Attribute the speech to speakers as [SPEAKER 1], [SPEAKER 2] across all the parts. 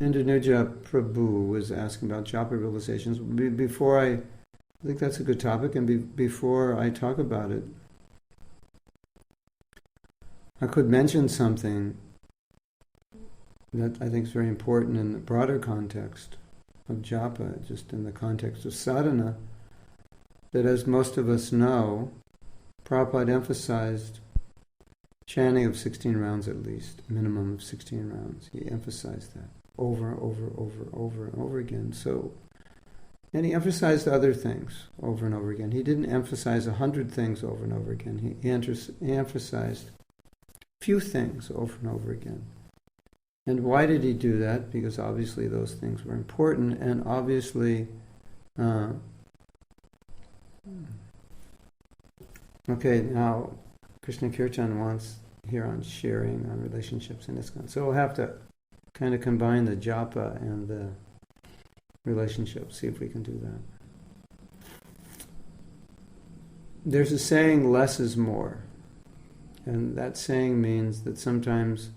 [SPEAKER 1] Indranuja Prabhu was asking about japa realizations. Before I think that's a good topic, and before I talk about it, I could mention something that I think is very important in the broader context of japa, just in the context of sadhana, that as most of us know, Prabhupada emphasized chanting of 16 rounds at least, minimum of 16 rounds. He emphasized that over and over again. So, and he emphasized other things over and over again. He didn't emphasize 100 things over and over again. He emphasized few things over and over again. And why did he do that? Because obviously those things were important, and obviously okay, now Krishna Kirtan wants here on sharing on relationships in ISKCON. So we'll have to kind of combine the japa and the relationship, see if we can do that. There's a saying, less is more. And that saying means that sometimes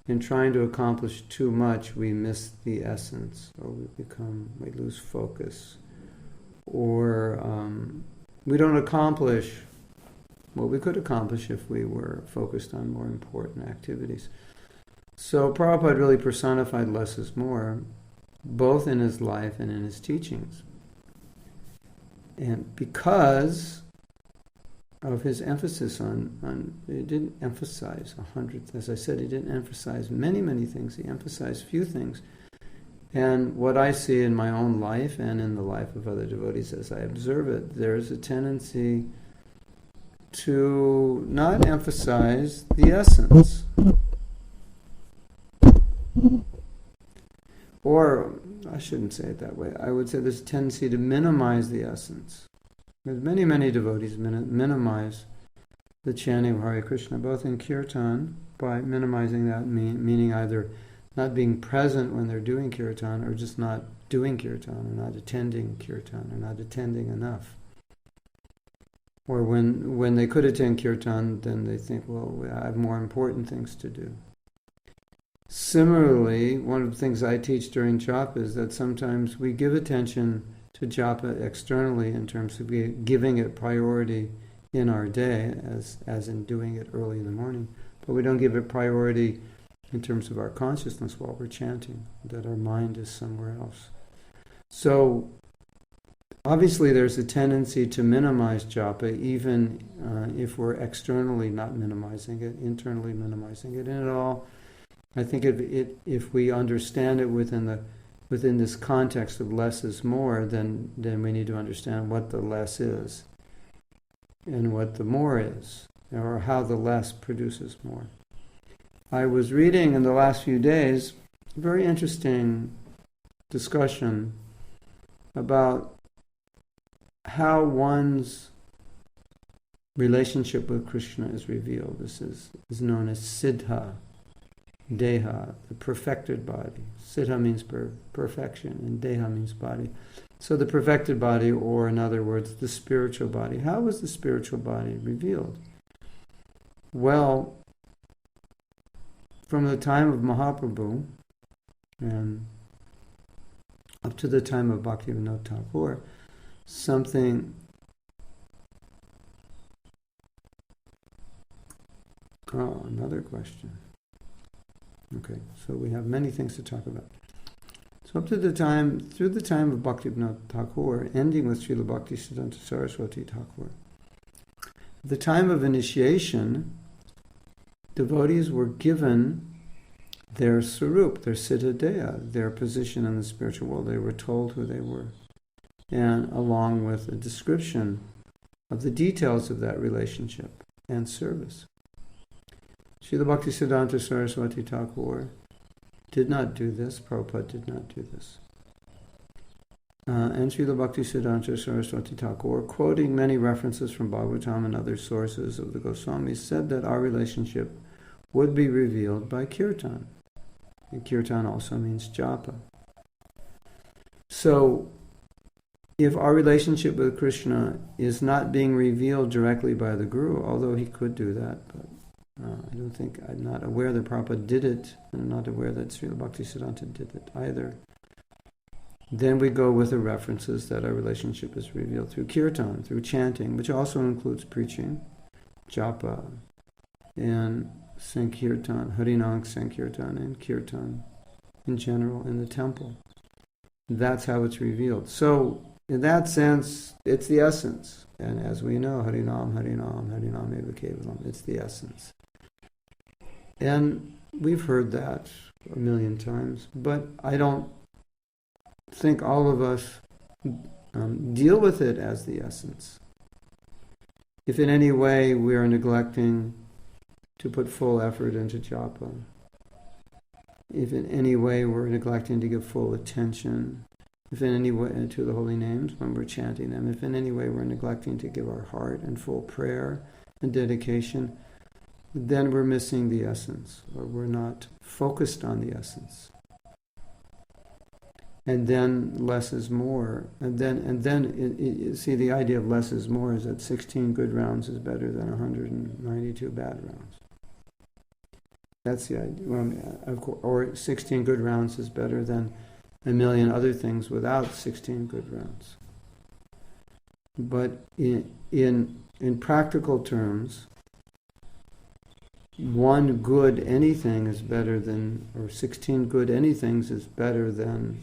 [SPEAKER 1] in trying to accomplish too much, we miss the essence, or we lose focus, or we don't accomplish what we could accomplish if we were focused on more important activities. So Prabhupada really personified less is more, both in his life and in his teachings. And because of his emphasis on he didn't emphasize 100, as I said, he didn't emphasize many things, he emphasized few things. And what I see in my own life and in the life of other devotees as I observe it, there's a tendency to not emphasize the essence. Or, I shouldn't say it that way, I would say there's a tendency to minimize the essence. Because many devotees minimize the chanting of Hare Krishna, both in Kirtan, by minimizing that, meaning either not being present when they're doing Kirtan, or just not doing Kirtan, or not attending Kirtan, or not attending enough. Or when they could attend Kirtan, then they think, well, I have more important things to do. Similarly, one of the things I teach during japa is that sometimes we give attention to japa externally in terms of giving it priority in our day, as in doing it early in the morning, but we don't give it priority in terms of our consciousness while we're chanting, that our mind is somewhere else. So, obviously there's a tendency to minimize japa, even if we're externally not minimizing it, internally minimizing it. And it all, I think if we understand it within this context of less is more, then we need to understand what the less is and what the more is, or how the less produces more. I was reading in the last few days a very interesting discussion about how one's relationship with Krishna is revealed. This is known as Siddha, Deha, the perfected body. Siddha means perfection, and Deha means body. So the perfected body, or in other words, the spiritual body. How was the spiritual body revealed? Well, from the time of Mahaprabhu and up to the time of Bhaktivinoda Thakur, something another question. Okay, so we have many things to talk about. So through the time of Bhaktivinoda Thakur, ending with Srila Bhaktisiddhanta Saraswati Thakur, at the time of initiation, devotees were given their sarup, their siddhadeya, their position in the spiritual world. They were told who they were, and along with a description of the details of that relationship and service. Srila Bhaktisiddhanta Saraswati Thakur did not do this. Prabhupada did not do this. And Srila Bhaktisiddhanta Saraswati Thakur, quoting many references from Bhagavatam and other sources of the Goswamis, said that our relationship would be revealed by kirtan. And kirtan also means japa. So, if our relationship with Krishna is not being revealed directly by the Guru, although he could do that, but I'm not aware that Prabhupada did it, and I'm not aware that Srila Bhaktisiddhanta did it either. Then we go with the references that our relationship is revealed through kirtan, through chanting, which also includes preaching, japa, and sankirtan, harinam sankirtan, and kirtan in general in the temple. That's how it's revealed. So, in that sense, it's the essence. And as we know, harinam, harinam, harinam eva kevalam, it's the essence. And we've heard that a million times, but I don't think all of us deal with it as the essence. If in any way we are neglecting to put full effort into japa, if in any way we're neglecting to give full attention, if in any way to the holy names when we're chanting them, if in any way we're neglecting to give our heart and full prayer and dedication, then we're missing the essence, or we're not focused on the essence. And then less is more. And then see, the idea of less is more is that 16 good rounds is better than 192 bad rounds. That's the idea. Well, of course, or 16 good rounds is better than a million other things without 16 good rounds. But in practical terms, one good anything is better than, or 16 good anythings is better than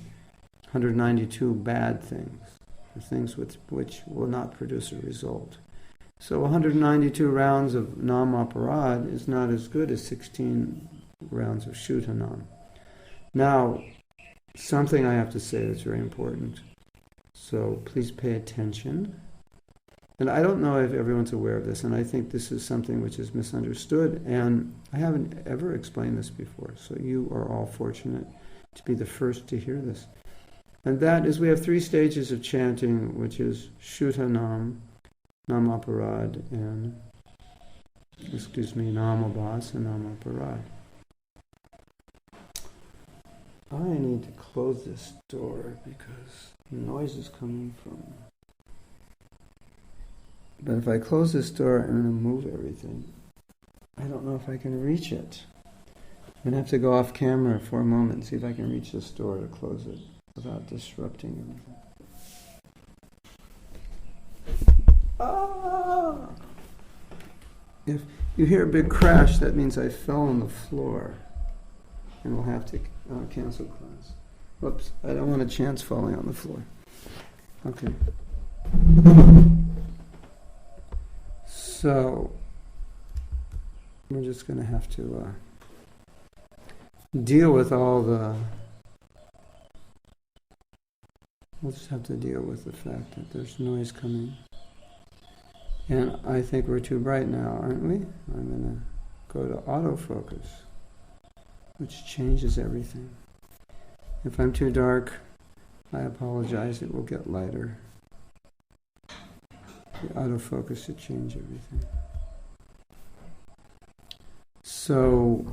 [SPEAKER 1] 192 bad things, or things which will not produce a result. So 192 rounds of nam aparad is not as good as 16 rounds of shuddhanam. Now, something I have to say that's very important. So please pay attention. And I don't know if everyone's aware of this, and I think this is something which is misunderstood, and I haven't ever explained this before, so you are all fortunate to be the first to hear this. And that is, we have 3 stages of chanting, which is Shuddhanam, Namaparad, and, Namabhas and Namaparad. I need to close this door because noise is coming from... But if I close this door, I'm going to move everything. I don't know if I can reach it. I'm going to have to go off camera for a moment and see if I can reach this door to close it without disrupting everything. Ah! If you hear a big crash, that means I fell on the floor and we'll have to cancel class. Whoops, I don't want a chance falling on the floor. Okay. So, we're just going to have to deal with all the... We'll just have to deal with the fact that there's noise coming. And I think we're too bright now, aren't we? I'm going to go to autofocus, which changes everything. If I'm too dark, I apologize, it will get lighter. The autofocus should change everything. So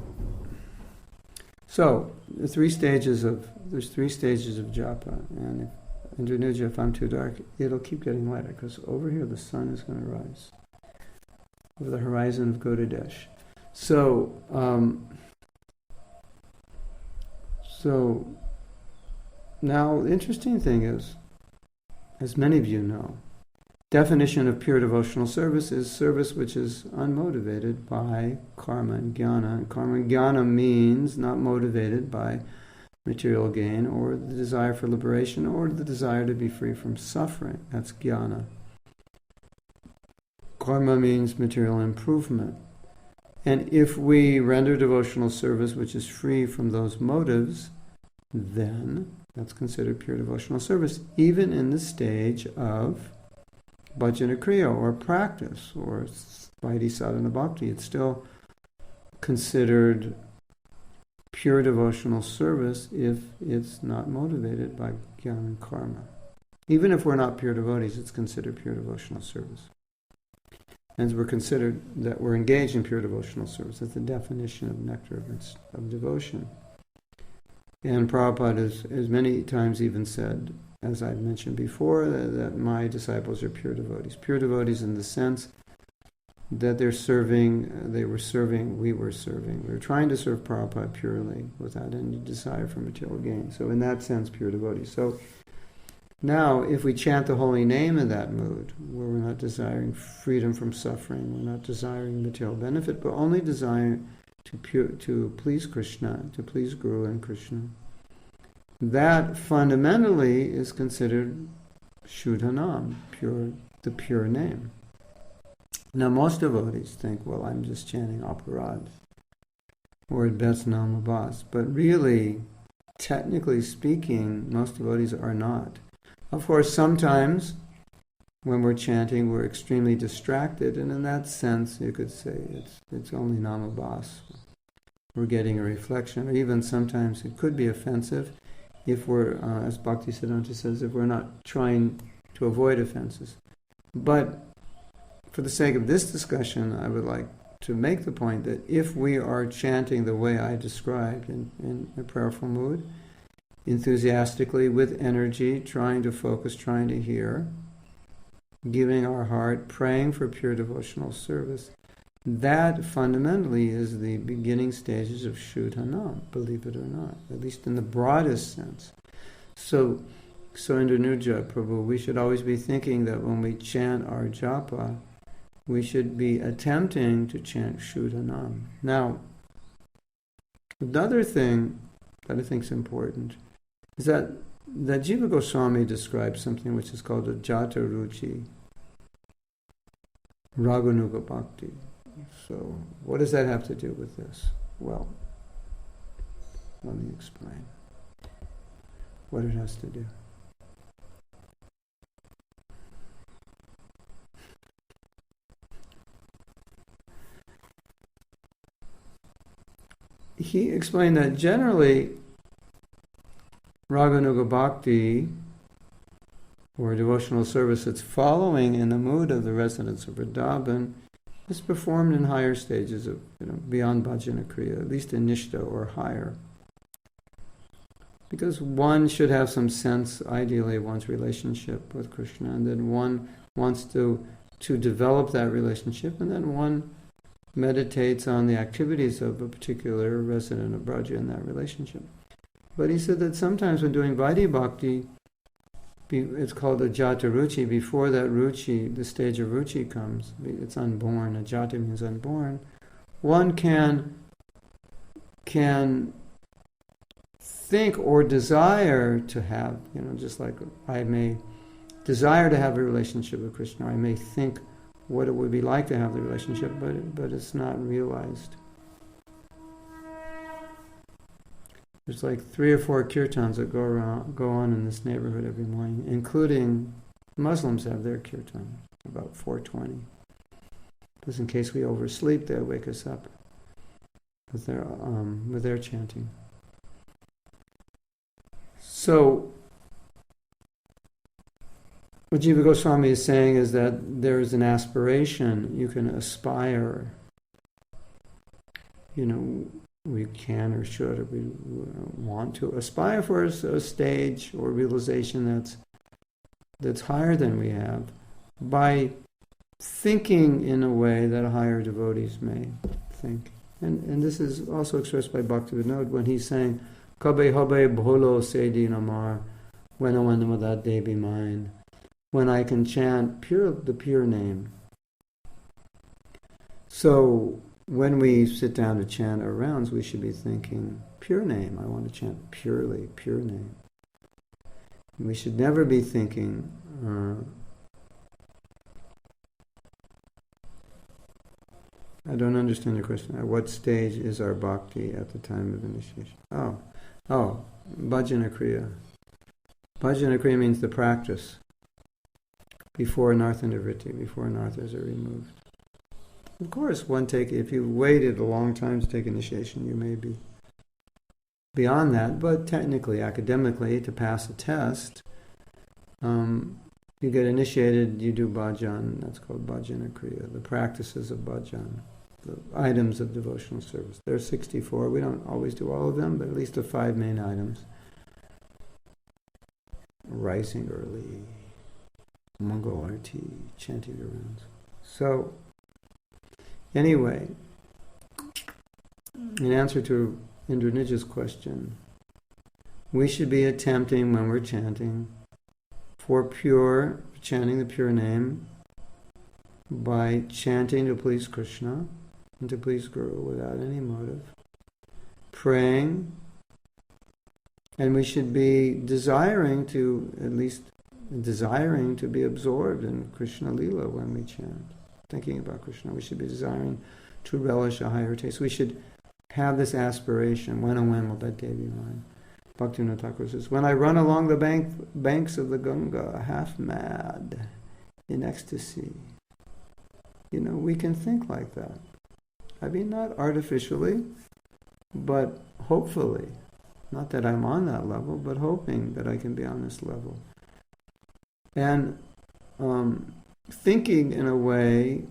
[SPEAKER 1] there's 3 stages of japa, and if I'm too dark, it'll keep getting lighter, because over here the sun is going to rise over the horizon of Godadesh. So now the interesting thing is, as many of you know, definition of pure devotional service is service which is unmotivated by karma and jnana. And karma and jnana means not motivated by material gain or the desire for liberation or the desire to be free from suffering. That's jnana. Karma means material improvement. And if we render devotional service which is free from those motives, then that's considered pure devotional service, even in the stage of bhajana kriya, or practice, or vaidhi sadhana bhakti. It's still considered pure devotional service if it's not motivated by jnana and karma. Even if we're not pure devotees, it's considered pure devotional service. And we're considered that we're engaged in pure devotional service. That's the definition of nectar of devotion. And Prabhupada has many times even said, as I've mentioned before, that my disciples are pure devotees. Pure devotees in the sense that they're serving, we were serving. We were trying to serve Prabhupada purely, without any desire for material gain. So in that sense, pure devotee. So now, if we chant the holy name in that mood, where we're not desiring freedom from suffering, we're not desiring material benefit, but only desiring to please Krishna, to please Guru and Krishna, that fundamentally is considered Shuddhanam, the pure name. Now, most devotees think, well, I'm just chanting aparadh, or at best namabas, but really, technically speaking, most devotees are not. Of course, sometimes when we're chanting, we're extremely distracted, and in that sense, you could say it's only namabas. We're getting a reflection, or even sometimes it could be offensive if we're, as Bhaktisiddhanta says, if we're not trying to avoid offenses. But for the sake of this discussion, I would like to make the point that if we are chanting the way I described in a prayerful mood, enthusiastically, with energy, trying to focus, trying to hear, giving our heart, praying for pure devotional service, that fundamentally is the beginning stages of Shuddhanam, believe it or not, at least in the broadest sense. So in Dhanuja, Prabhu, we should always be thinking that when we chant our japa, we should be attempting to chant Shuddhanam. Now, another thing that I think is important is that Jiva Goswami describes something which is called a Jata Ruchi, Raganuga Bhakti. So, what does that have to do with this? Well, let me explain what it has to do. He explained that generally, Raganuga Bhakti, or devotional service that's following in the mood of the residents of Vrindavan, is performed in higher stages of, beyond bhajana kriya, at least in nishta or higher. Because one should have some sense, ideally, of one's relationship with Krishna, and then one wants to develop that relationship, and then one meditates on the activities of a particular resident of Braja in that relationship. But he said that sometimes when doing Vaidhi Bhakti, it's called a Jata Ruchi. Before that Ruchi, the stage of Ruchi comes, it's unborn. A Jata means unborn. One can think or desire to have, just like I may desire to have a relationship with Krishna. I may think what it would be like to have the relationship, but it's not realized. There's like 3 or 4 kirtans that go on in this neighborhood every morning, including Muslims have their kirtan, about 4:20. Just in case we oversleep, they'll wake us up with their chanting. So, what Jiva Goswami is saying is that there is an aspiration. You can aspire. We can or should or we want to aspire for a stage or realization that's higher than we have by thinking in a way that higher devotees may think. And this is also expressed by Bhaktivinoda when he's saying, Kabe habe bholo sedi namar, when that day be mine, when I can chant the pure name. So, when we sit down to chant our rounds, we should be thinking, pure name. I want to chant purely, pure name. We should never be thinking, I don't understand your question. At what stage is our bhakti at the time of initiation? Oh, bhajana kriya. Bhajana kriya means the practice before nartha nivritti, before narthas are removed. Of course, if you waited a long time to take initiation, you may be beyond that, but technically, academically, to pass a test, you get initiated, you do bhajan, that's called bhajana kriya, the practices of bhajan, the items of devotional service. There are 64, we don't always do all of them, but at least the 5 main items. Rising early, Mangal Arti, chanting your rounds. So, Anyway, in answer to Indranidja's question, we should be attempting when we're chanting chanting the pure name by chanting to please Krishna and to please Guru without any motive, praying, and we should be desiring to be absorbed in Krishna Lila when we chant, thinking about Krishna. We should be desiring to relish a higher taste. We should have this aspiration. When and when will that day be mine? Bhaktivinoda Thakur says, when I run along the banks of the Ganga, half mad, in ecstasy. We can think like that. I mean, not artificially, but hopefully. Not that I'm on that level, but hoping that I can be on this level. And thinking in a way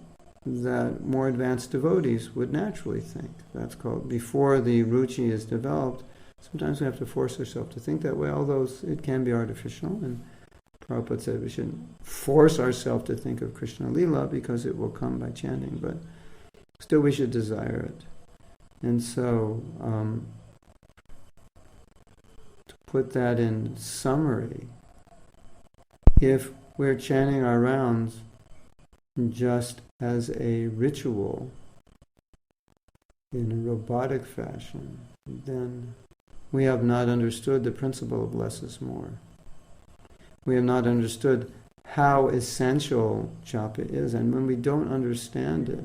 [SPEAKER 1] that more advanced devotees would naturally think. That's called, before the ruchi is developed, sometimes we have to force ourselves to think that way, although it can be artificial. And Prabhupada said we shouldn't force ourselves to think of Krishna Lila because it will come by chanting, but still we should desire it. And so, to put that in summary, if we're chanting our rounds just as a ritual in a robotic fashion, then we have not understood the principle of less is more. We have not understood how essential japa is, and when we don't understand it,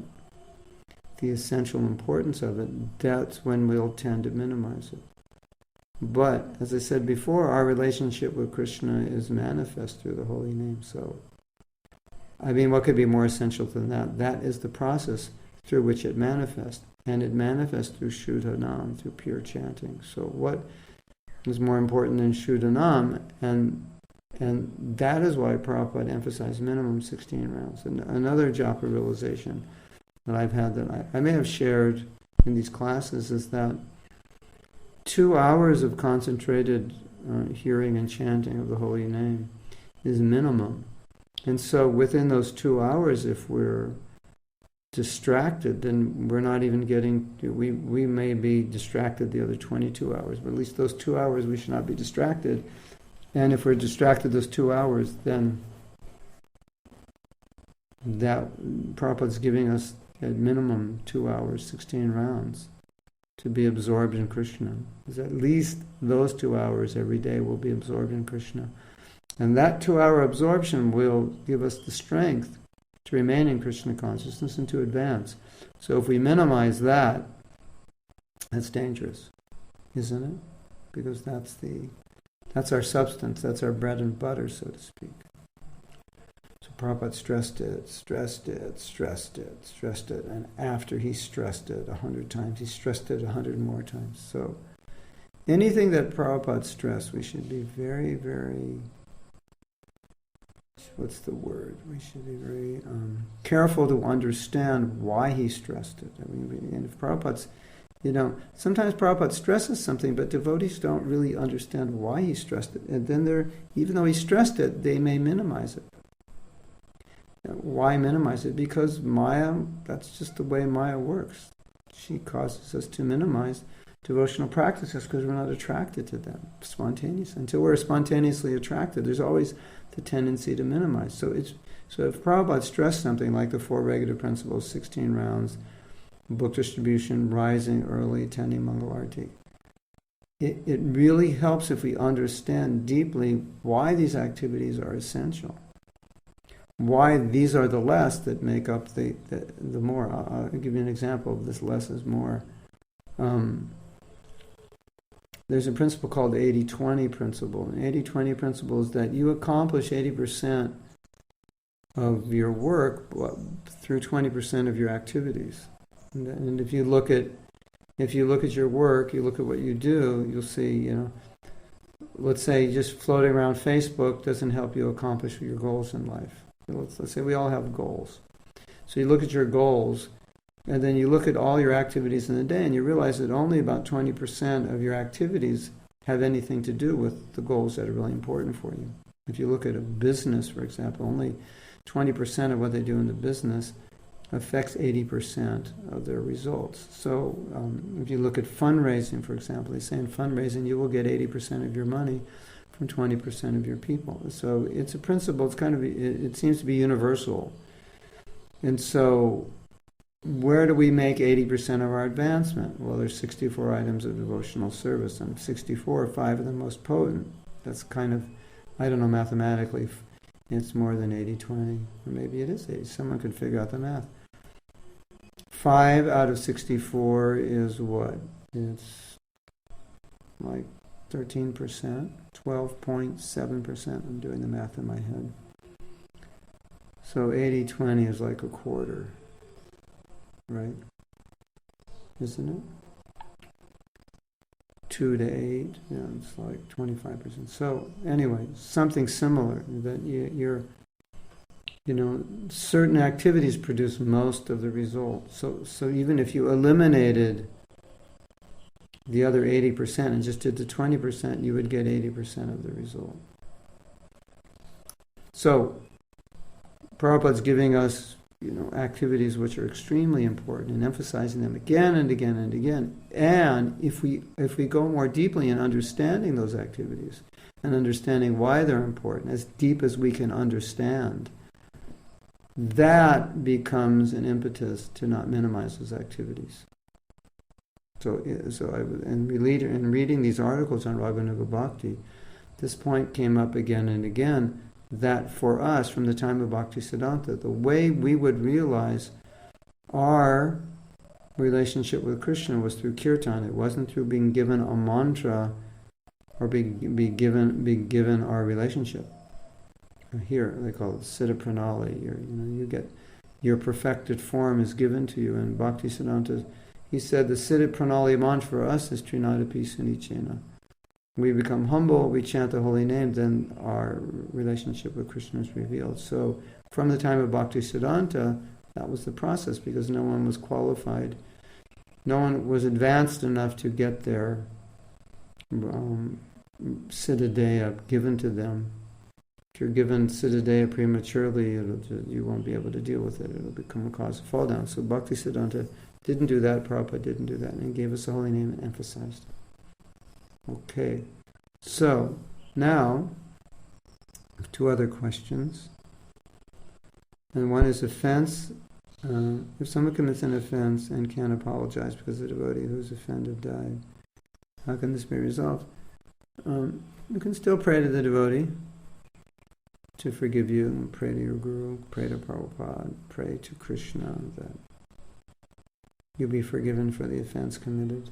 [SPEAKER 1] the essential importance of it, that's when we'll tend to minimize it. But, as I said before, our relationship with Krishna is manifest through the holy name. So, I mean, what could be more essential than that? That is the process through which it manifests. And it manifests through Shuddhanam, through pure chanting. So what is more important than Shuddhanam? And that is why Prabhupada emphasized minimum 16 rounds. And another japa realization that I've had that I may have shared in these classes is that 2 hours of concentrated hearing and chanting of the holy name is minimum. And so within those 2 hours, if we're distracted, then we're not even getting, we may be distracted the other 22 hours, but at least those 2 hours we should not be distracted. And if we're distracted those 2 hours, then that Prabhupada's giving us at minimum 2 hours, 16 rounds to be absorbed in Krishna. Because at least those 2 hours every day will be absorbed in Krishna. And that 2 hour absorption will give us the strength to remain in Krishna consciousness and to advance. So if we minimize that, that's dangerous, isn't it? Because that's our substance, that's our bread and butter, so to speak. So Prabhupada stressed it, and after he stressed it 100 times, he stressed it 100 more times. So anything that Prabhupada stressed, we should be very, very, what's the word? We should be very careful to understand why he stressed it. I mean, and if Prabhupada's, sometimes Prabhupada stresses something, but devotees don't really understand why he stressed it. And then even though he stressed it, they may minimize it. Why minimize it? Because Maya, that's just the way Maya works. She causes us to minimize devotional practices because we're not attracted to them spontaneously. Until we're spontaneously attracted, there's always the tendency to minimize. So if Prabhupada stressed something like the 4 regulative principles, 16 rounds, book distribution, rising early, attending Mangalarti, it really helps if we understand deeply why these activities are essential. Why these are the less that make up the more. I'll give you an example of this less is more. There's a principle called the 80-20 principle. An 80-20 principle is that you accomplish 80% of your work through 20% of your activities. And if you look at your work, you look at what you do, you'll see, let's say just floating around Facebook doesn't help you accomplish your goals in life. Let's say we all have goals. So you look at your goals, and then you look at all your activities in the day, and you realize that only about 20% of your activities have anything to do with the goals that are really important for you. If you look at a business, for example, only 20% of what they do in the business affects 80% of their results. So if you look at fundraising, for example, they say in fundraising you will get 80% of your money from 20% of your people. So it's a principle, it seems to be universal. And so where do we make 80% of our advancement? Well, there's 64 items of devotional service, and 64, 5 of the most potent. That's kind of, I don't know, mathematically, it's more than 80-20, or maybe it is 80. Someone could figure out the math. 5 out of 64 is what? It's like 13%, 12.7%. I'm doing the math in my head. So 80-20 is like a quarter, right? Isn't it? 2 to 8, yeah, it's like 25%. So anyway, something similar, that you're, certain activities produce most of the results. So even if you eliminated the other 80% and just did the 20%, you would get 80% of the result. So Prabhupada's giving us, activities which are extremely important and emphasizing them again and again and again. And if we go more deeply in understanding those activities and understanding why they're important, as deep as we can understand, that becomes an impetus to not minimize those activities. In reading these articles on Raganuga Bhakti, this point came up again and again, that for us, from the time of Bhaktisiddhanta, the way we would realize our relationship with Krishna was through kirtan. It wasn't through being given a mantra or be given our relationship. Here they call it Siddha Pranali. You get your perfected form is given to you. And Bhaktisiddhanta, he said the Siddha Pranali mantra for us is Trinadapi Sunichena. We become humble, we chant the holy name, then our relationship with Krishna is revealed. So from the time of Bhaktisiddhanta, that was the process, because no one was qualified. No one was advanced enough to get their Siddhadeya given to them. If you're given Siddhadeya prematurely, you won't be able to deal with it. It'll become a cause of fall down. So Bhaktisiddhanta didn't do that, Prabhupada didn't do that, and he gave us the holy name and emphasized it. Okay, so now, 2 other questions. And one is offense. If someone commits an offense and can't apologize because the devotee who's offended died, how can this be resolved? You can still pray to the devotee to forgive you, pray to your Guru, pray to Prabhupada, pray to Krishna that you'll be forgiven for the offense committed.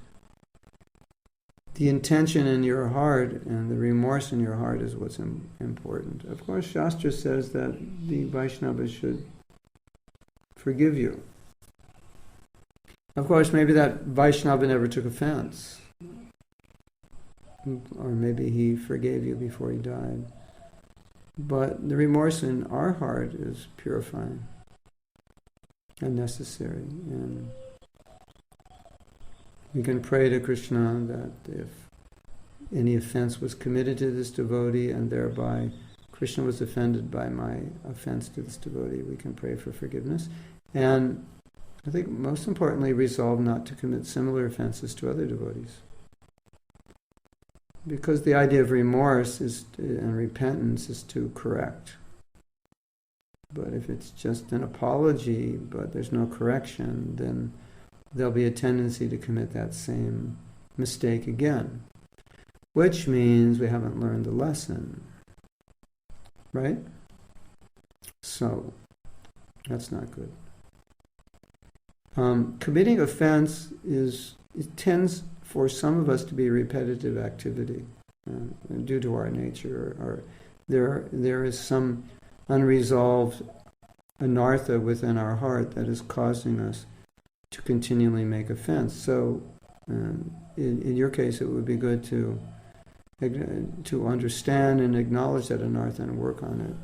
[SPEAKER 1] The intention in your heart and the remorse in your heart is what's important. Of course, Shastra says that the Vaishnavas should forgive you. Of course, maybe that Vaishnava never took offense. Or maybe he forgave you before he died. But the remorse in our heart is purifying and necessary. And we can pray to Krishna that if any offense was committed to this devotee and thereby Krishna was offended by my offense to this devotee, we can pray for forgiveness. And I think most importantly, resolve not to commit similar offenses to other devotees. Because the idea of remorse and repentance is to correct. But if it's just an apology, but there's no correction, then there'll be a tendency to commit that same mistake again. Which means we haven't learned the lesson. Right? So, that's not good. Committing offense it tends for some of us to be a repetitive activity due to our nature, or there is some unresolved anartha within our heart that is causing us to continually make offense. So, in your case, it would be good to understand and acknowledge that anartha and work on it,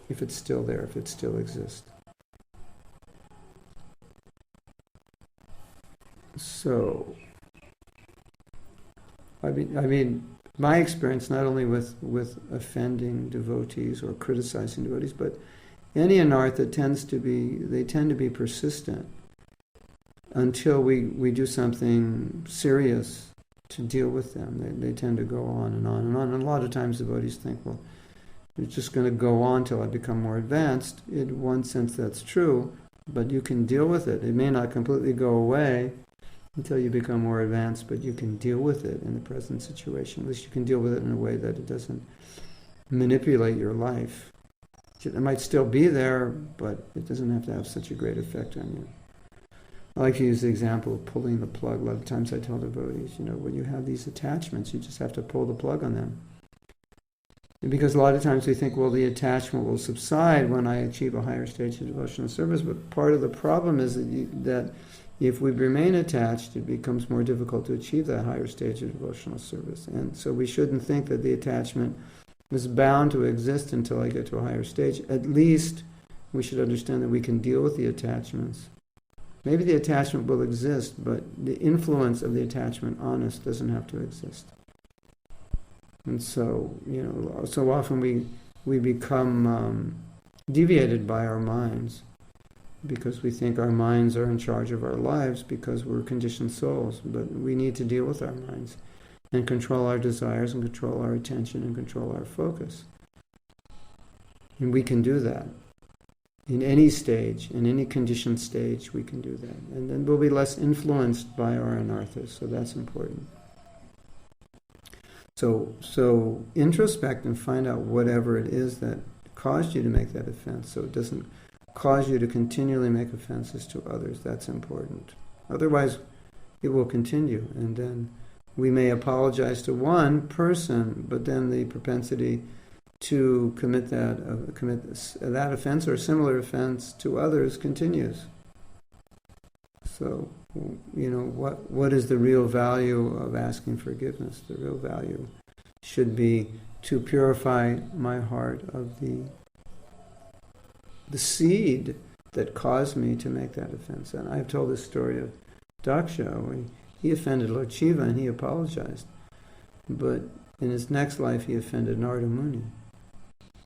[SPEAKER 1] if it's still there, if it still exists. So, I mean, my experience, not only with offending devotees or criticizing devotees, but any anartha tend to be persistent until we do something serious to deal with them. They tend to go on and on and on. And a lot of times the devotees think, well, it's just going to go on till I become more advanced. In one sense that's true, but you can deal with it. It may not completely go away until you become more advanced, but you can deal with it in the present situation. At least you can deal with it in a way that it doesn't manipulate your life. It might still be there, but it doesn't have to have such a great effect on you. I like to use the example of pulling the plug. A lot of times I tell devotees, when you have these attachments, you just have to pull the plug on them. Because a lot of times we think, well, the attachment will subside when I achieve a higher stage of devotional service, but part of the problem is that if we remain attached, it becomes more difficult to achieve that higher stage of devotional service. And so we shouldn't think that the attachment is bound to exist until I get to a higher stage. At least we should understand that we can deal with the attachments. Maybe the attachment will exist, but the influence of the attachment on us doesn't have to exist. And so, so often we become deviated by our minds because we think our minds are in charge of our lives because we're conditioned souls. But we need to deal with our minds and control our desires and control our attention and control our focus. And we can do that. In any stage, in any conditioned stage, we can do that. And then we'll be less influenced by our anarthas, so that's important. So introspect and find out whatever it is that caused you to make that offense, so it doesn't cause you to continually make offenses to others. That's important. Otherwise, it will continue, and then we may apologize to one person, but then the propensity to commit that offense or a similar offense to others continues. So, what is the real value of asking forgiveness? The real value should be to purify my heart of the seed that caused me to make that offense. And I've told this story of Daksha when he offended Lord Shiva and he apologized. But in his next life he offended Narada Muni.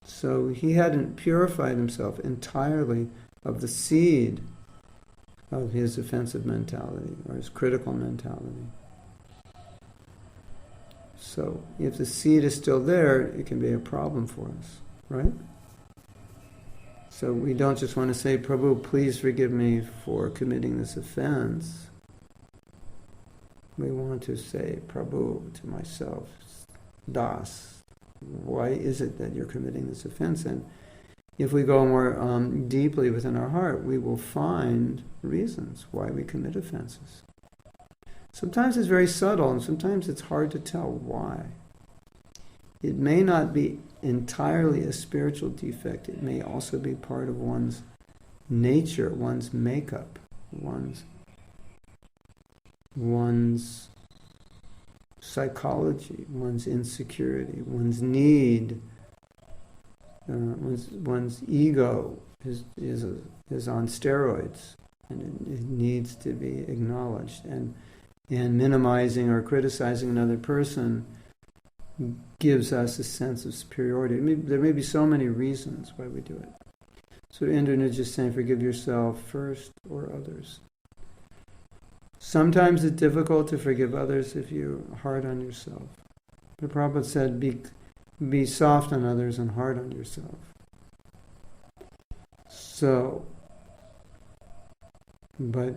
[SPEAKER 1] So he hadn't purified himself entirely of the seed of his offensive mentality or his critical mentality. So if the seed is still there, it can be a problem for us, right? So we don't just want to say, Prabhu, please forgive me for committing this offense. We want to say, Prabhu, to myself, Das, why is it that you're committing this offense? And if we go more deeply within our heart, we will find reasons why we commit offenses. Sometimes it's very subtle, and sometimes it's hard to tell why. It may not be entirely a spiritual defect. It may also be part of one's nature, one's makeup, one's psychology, one's insecurity, one's need. One's ego is on steroids, and it needs to be acknowledged. And minimizing or criticizing another person gives us a sense of superiority. There may be so many reasons why we do it. So Indra is just saying, forgive yourself first or others. Sometimes it's difficult to forgive others if you're hard on yourself. The Prabhupada said, be soft on others and hard on yourself. So, but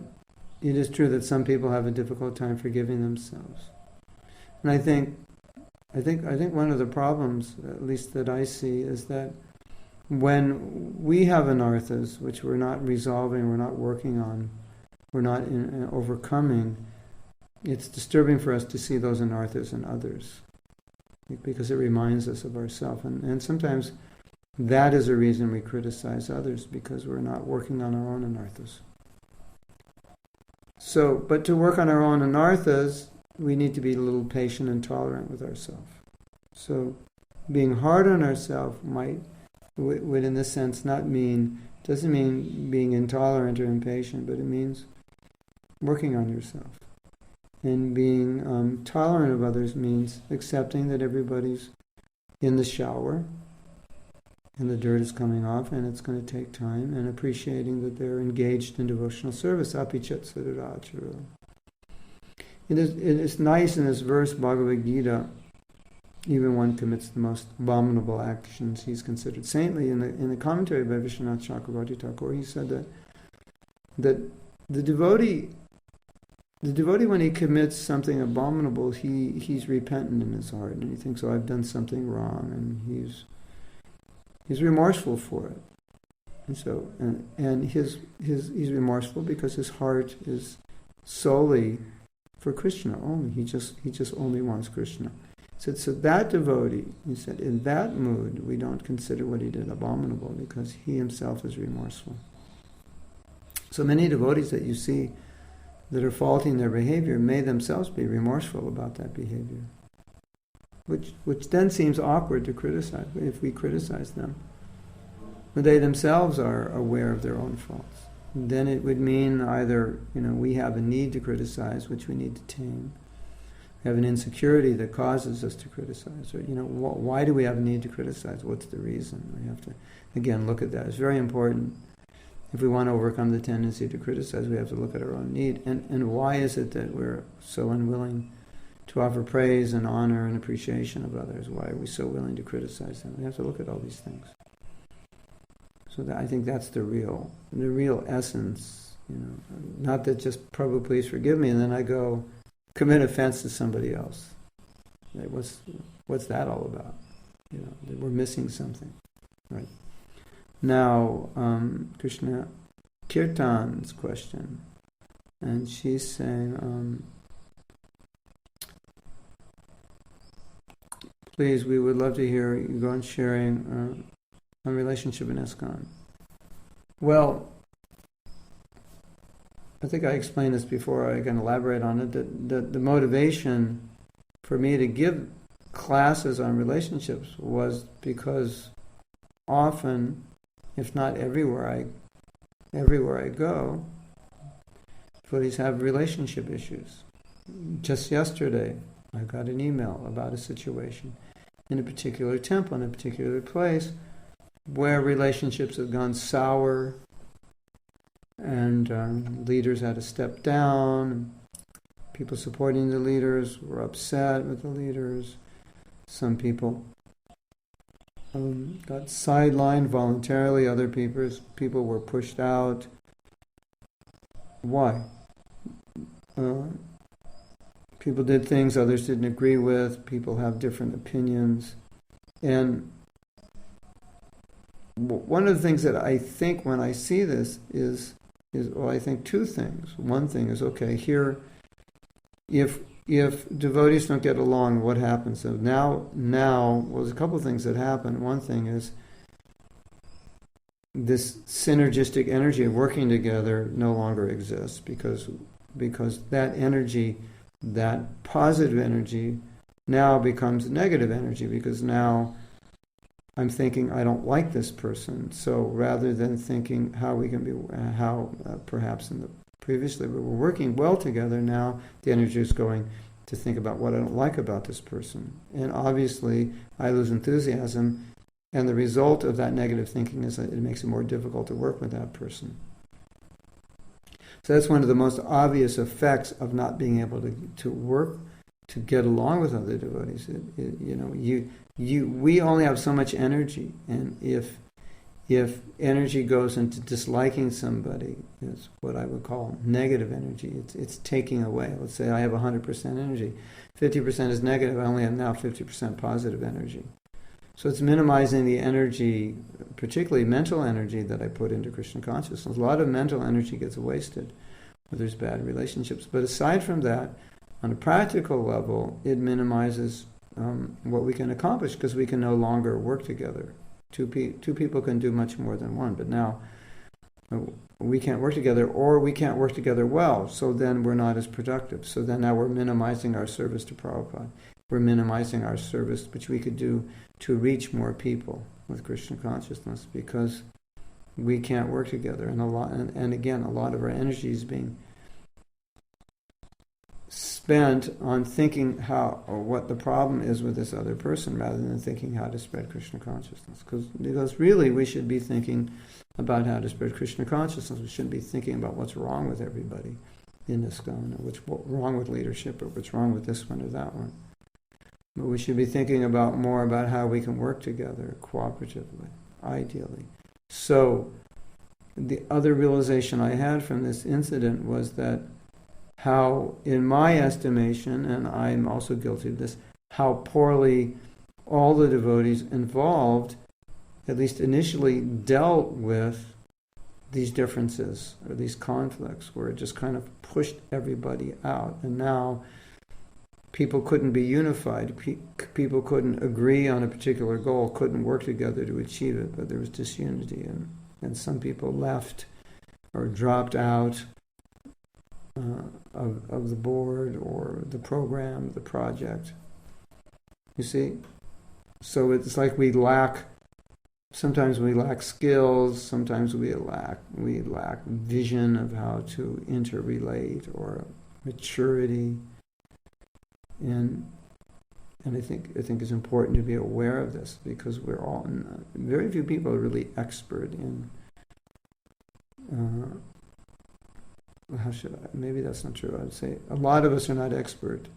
[SPEAKER 1] it is true that some people have a difficult time forgiving themselves. And I think one of the problems, at least that I see, is that when we have anarthas, which we're not resolving, we're not working on, we're not overcoming, it's disturbing for us to see those anarthas in others, because it reminds us of ourselves. And sometimes that is a reason we criticize others, because we're not working on our own anarthas. So, but to work on our own anarthas, we need to be a little patient and tolerant with ourselves. So, being hard on ourselves would in this sense doesn't mean being intolerant or impatient, but it means working on yourself. And being tolerant of others means accepting that everybody's in the shower, and the dirt is coming off, and it's going to take time, and appreciating that they're engaged in devotional service. Apichat. It is nice in this verse, Bhagavad Gita, even one commits the most abominable actions, he's considered saintly. In the commentary by Vishwanath Chakravarti Thakur, he said that the devotee, when he commits something abominable, he's repentant in his heart, and he thinks, oh, I've done something wrong, and he's remorseful for it. And so, and he's remorseful because his heart is solely for Krishna only. He just only wants Krishna. So that devotee, he said, in that mood, we don't consider what he did abominable because he himself is remorseful. So many devotees that you see that are faulting their behavior may themselves be remorseful about that behavior, which then seems awkward to criticize if we criticize them. But they themselves are aware of their own faults. Then it would mean either, we have a need to criticize, which we need to tame. We have an insecurity that causes us to criticize. Or, why do we have a need to criticize? What's the reason? We have to, again, look at that. It's very important. If we want to overcome the tendency to criticize, we have to look at our own need. And why is it that we're so unwilling to offer praise and honor and appreciation of others? Why are we so willing to criticize them? We have to look at all these things. So I think that's the real essence. Not that just Prabhu, please forgive me, and then I go commit offense to somebody else. What's that all about? That we're missing something, right? Now, Krishna Kirtan's question, and she's saying, please, we would love to hear you go on sharing a relationship in ISKCON. Well, I think I explained this before, I can elaborate on it, that the motivation for me to give classes on relationships was because often, if not everywhere I go, devotees have relationship issues. Just yesterday, I got an email about a situation in a particular temple, in a particular place, where relationships have gone sour, and leaders had to step down. People supporting the leaders were upset with the leaders. Some people got sidelined voluntarily. Other people were pushed out. Why? People did things others didn't agree with. People have different opinions. And one of the things that I think when I see this is I think two things. One thing is, okay, here, if devotees don't get along, what happens? So now, there's a couple of things that happen. One thing is this synergistic energy of working together no longer exists because that energy, that positive energy, now becomes negative energy because now I'm thinking I don't like this person. So rather than thinking perhaps in the previously we were working well together, now the energy is going to think about what I don't like about this person. And obviously I lose enthusiasm, and the result of that negative thinking is that it makes it more difficult to work with that person. So that's one of the most obvious effects of not being able to work, to get along with other devotees. We only have so much energy, and if energy goes into disliking somebody, it's what I would call negative energy. It's taking away. Let's say I have 100% energy. 50% is negative. I only have now 50% positive energy. So it's minimizing the energy, particularly mental energy, that I put into Krishna consciousness. A lot of mental energy gets wasted when there's bad relationships. But aside from that, on a practical level, it minimizes what we can accomplish because we can no longer work together. Two people can do much more than one, but now we can't work together, or we can't work together well, so then we're not as productive. So then now we're minimizing our service to Prabhupada. We're minimizing our service, which we could do to reach more people with Krishna consciousness, because we can't work together. And again, a lot of our energy is being spent on thinking how or what the problem is with this other person rather than thinking how to spread Krishna consciousness. Because really we should be thinking about how to spread Krishna consciousness. We shouldn't be thinking about what's wrong with everybody in ISKCON, or what's wrong with leadership, or what's wrong with this one or that one. But we should be thinking more about how we can work together cooperatively, ideally. So the other realization I had from this incident was that how, in my estimation, and I'm also guilty of this, how poorly all the devotees involved, at least initially, dealt with these differences or these conflicts, where it just kind of pushed everybody out. And now people couldn't be unified. People couldn't agree on a particular goal, couldn't work together to achieve it, but there was disunity. And some people left or dropped out of the board or the program, the project. You see? So it's like sometimes we lack skills, sometimes we lack vision of how to interrelate, or maturity. And I think it's important to be aware of this, because very few people are really expert in maybe that's not true. I'd say a lot of us are not expert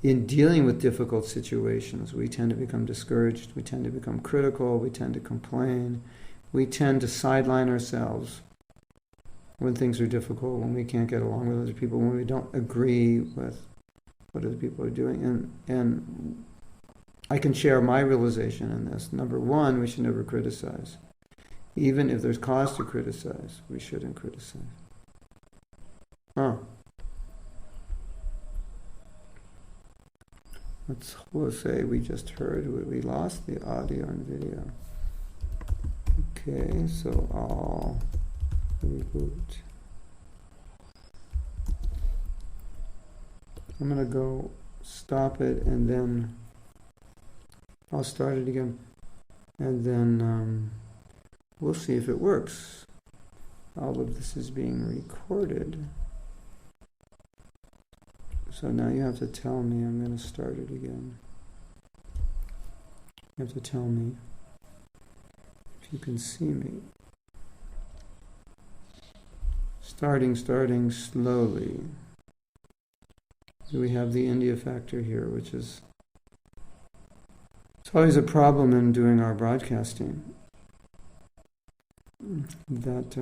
[SPEAKER 1] in dealing with difficult situations. We tend to become discouraged, we tend to become critical, we tend to complain, we tend to sideline ourselves when things are difficult, when we can't get along with other people, when we don't agree with what other people are doing. And I can share my realization in this. Number one, we should never criticize. Even if there's cause to criticize, we shouldn't criticize. We'll say we just heard, we lost the audio and video. Okay, so I'll reboot. I'm going to go stop it, and then I'll start it again. And then we'll see if it works. All of this is being recorded. So now you have to tell me. I'm going to start it again. You have to tell me if you can see me. Starting slowly. So we have the India factor here, which is... It's always a problem in doing our broadcasting. That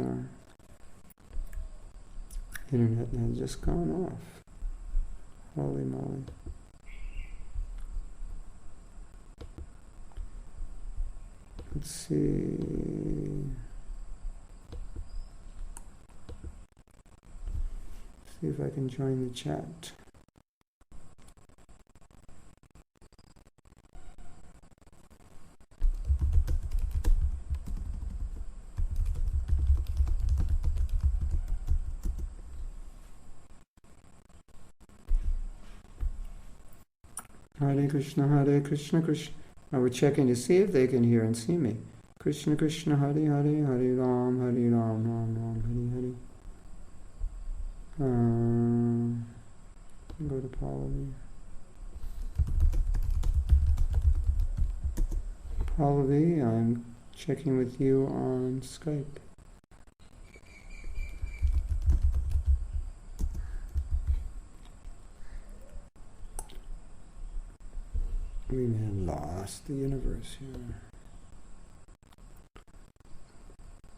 [SPEAKER 1] internet has just gone off. Holy moly. Let's see. See if I can join the chat. Hare Krishna, Krishna. Now we're checking to see if they can hear and see me. Krishna, Krishna, Hare Hare, Hare Ram, Ram, Hare Hare. Go to Pallavi. Pallavi, I'm checking with you on Skype. We may have lost the universe here.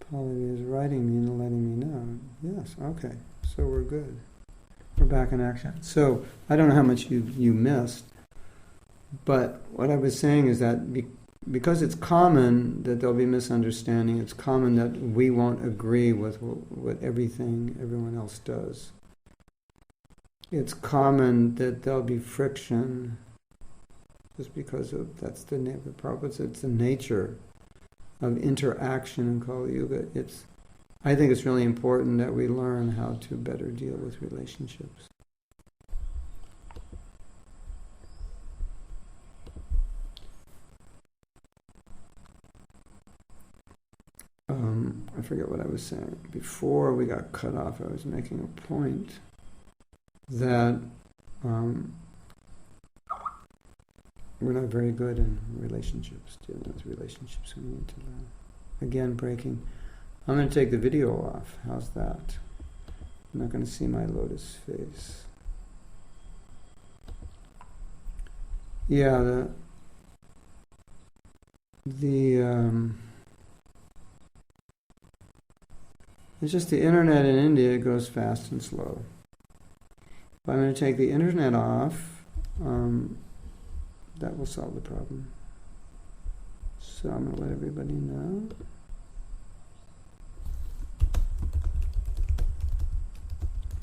[SPEAKER 1] Pallavi is writing me and letting me know. Yes, okay. So we're good. We're back in action. So I don't know how much you missed, but what I was saying is that because it's common that there'll be misunderstanding, it's common that we won't agree with what everything everyone else does. It's common that there'll be friction, just because that's the name of the Prabhupada said, it's the nature of interaction in Kali Yuga. I think it's really important that we learn how to better deal with relationships. I forget what I was saying. Before we got cut off, I was making a point that we're not very good in relationships, dealing with relationships. We need to learn. Again, breaking. I'm going to take the video off. How's that? I'm not going to see my lotus face. Yeah, it's just the internet in India goes fast and slow. If I'm going to take the internet off, that will solve the problem. So I'm going to let everybody know.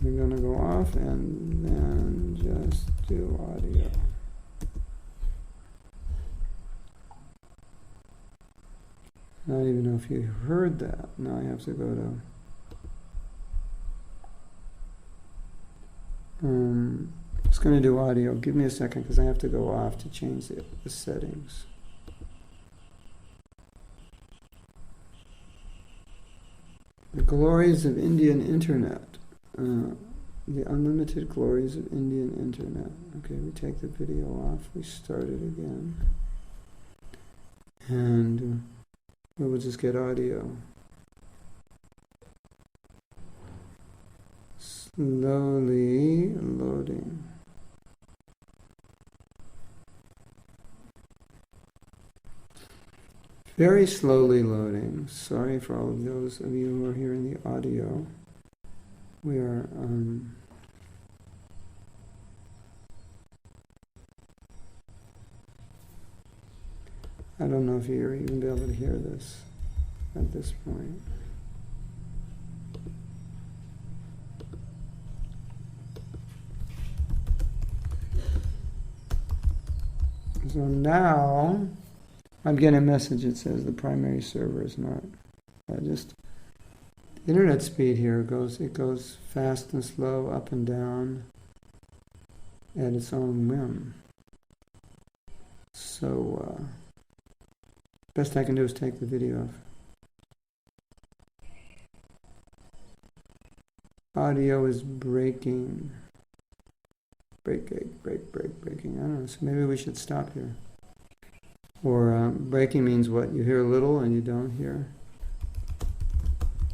[SPEAKER 1] We're going to go off and then just do audio. I don't even know if you heard that. Now I have to go to just going to do audio. Give me a second because I have to go off to change the settings. The glories of Indian internet. The unlimited glories of Indian internet. Okay, we take the video off. We start it again. And we'll just get audio. Slowly loading. Very slowly loading. Sorry for all of those of you who are hearing the audio. We are I don't know if you're even be able to hear this at this point. So now I'm getting a message that says the primary server is not. Internet speed here goes fast and slow, up and down at its own whim. So best I can do is take the video off. Audio is breaking. Breaking. I don't know, so maybe we should stop here. Or breaking means what? You hear a little and you don't hear.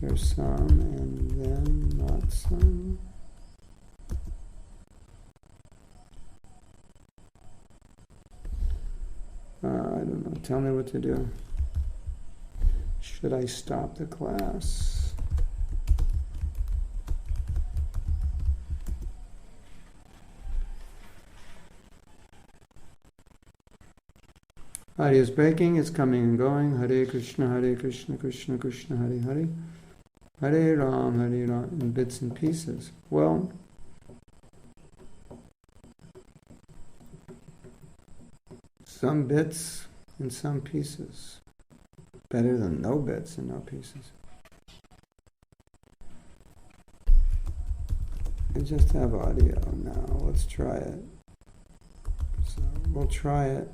[SPEAKER 1] Here's some and then not some. I don't know. Tell me what to do. Should I stop the class? Audio is breaking, it's coming and going. Hare Krishna, Krishna Krishna, Hare Hare. Hare Ram, in bits and pieces. Well, some bits and some pieces. Better than no bits and no pieces. I just have audio now. Let's try it. So we'll try it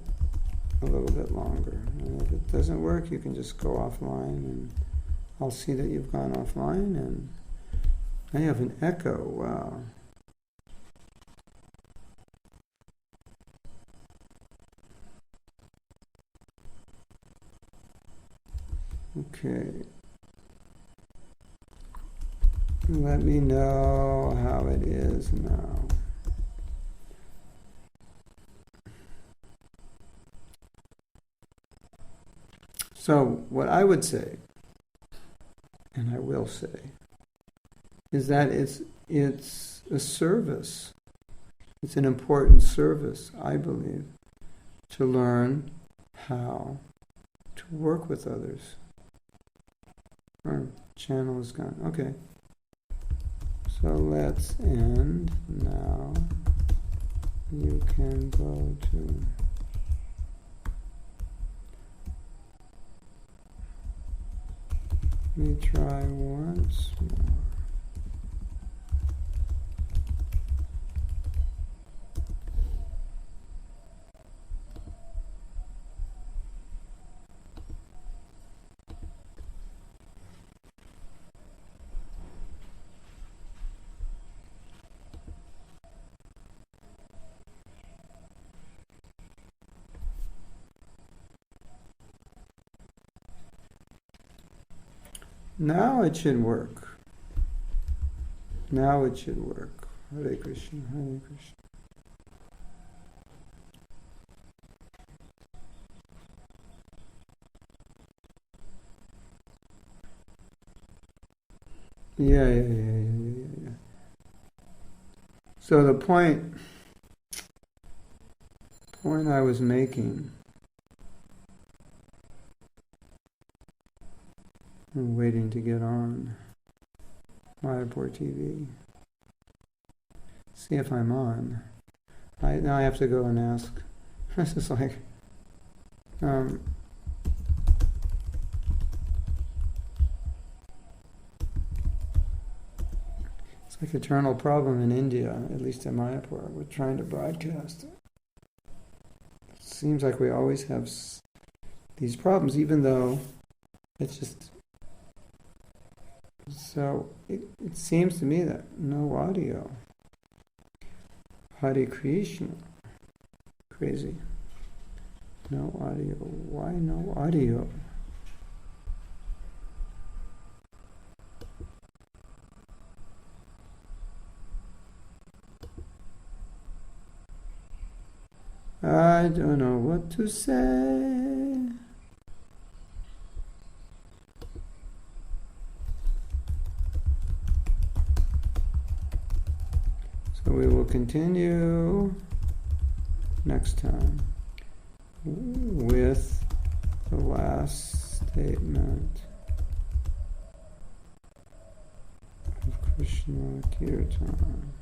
[SPEAKER 1] a little bit longer. And if it doesn't work, you can just go offline and I'll see that you've gone offline. And I have an echo. Wow. Okay. Let me know how it is now. So what I would say, and I will say, is that it's a service. It's an important service, I believe, to learn how to work with others. Our channel is gone. Okay. So let's end now. You can go to... Let me try once more. Now it should work. Now it should work. Hare Krishna, Hare Krishna. Yeah. So the point I was making, I'm waiting to get on Mayapur TV. See if I'm on. Now I have to go and ask. This is like, it's like eternal problem in India, at least in Mayapur. We're trying to broadcast. It seems like we always have these problems, even though it's just... So it seems to me that no audio. Hare Krishna. Crazy. No audio. Why no audio? I don't know what to say. So we will continue next time with the last statement of Krishna Kirtan.